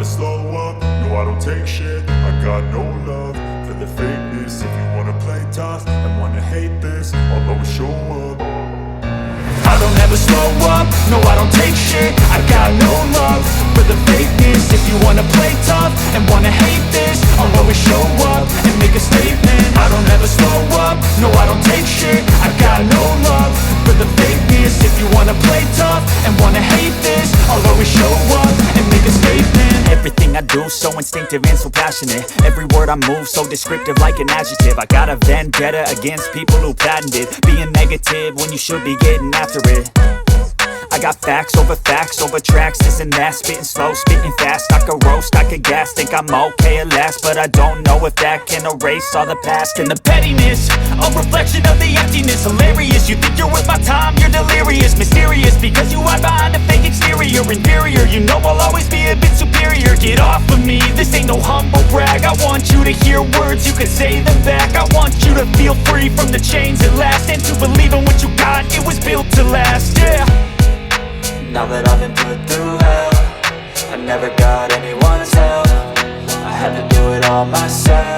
never slow up, no I don't take shit. I got no love for the fakeness. If you wanna play tough and wanna hate this, I'll always show up. I don't ever slow up, no I don't take shit. I got no love for the fakeness. If you wanna play tough and wanna hate this, I'll always show up and make a statement. I don't ever slow up, no I don't take shit. I got no love for the fakeness. If you wanna play tough and wanna hate this, I'll always show up and make a statement. Everything I do so instinctive and so passionate. Every word I move so descriptive like an adjective. I got a vendetta against people who patented being negative when you should be getting after it. I got facts over tracks, this and that. Spitting slow, spitting fast. I could roast, I could gas. Think I'm okay at last, but I don't know if that can erase all the past. And the pettiness, a reflection of the emptiness. Hilarious, you think you're worth my time, you're delirious. Mysterious, because you hide behind a fake exterior. Inferior, you know I'll always be a bit superior. Get off of me, this ain't no humble brag. I want you to hear words, you can say them back. I want you to feel free from the chains at last, and to believe in what you got, it was built to last, yeah. Now that I've been put through hell, I never got anyone's help. I had to do it all myself.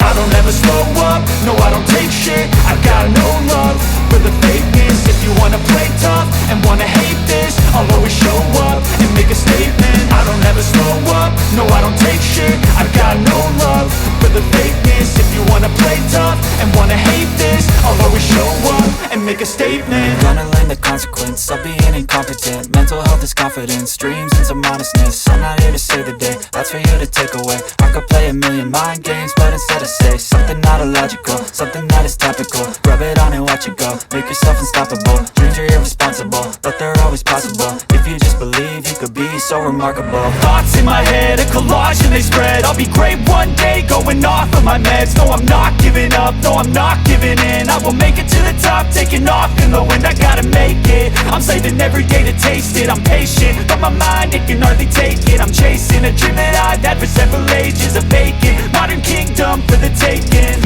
I don't ever slow up, no I don't take shit. I got no love for the fakeness. If you wanna play tough and wanna hate this, I'll always show up and make a statement. I don't ever slow up, no I don't take shit. I got no love for the fakeness. If you wanna play tough and wanna hate this, I'll always show up and make a statement. Gonna learn the consequence of being incompetent. Mental health is confidence, dreams and some honestness. I'm not here to save the day, that's for you to take away. I could play a million mind games, but instead I say something not illogical, something that is topical. Rub it on and watch it go, make yourself unstoppable. Dreams are irresponsible, but they're always possible. If you just believe, you could be so remarkable. Thoughts in my head, a collage and they spread. I'll be great one day, going off of my meds. No, I'm not giving up, no, I'm not giving in. I will make it to the top, taking off in the wind. I gotta make it, I'm saving every day to taste it. I'm patient, but my mind, it can hardly take it. I'm chasing a dream that I've had for several ages. A vacant, modern kingdom for the taking.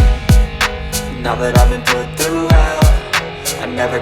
Now that I've been put through hell, I never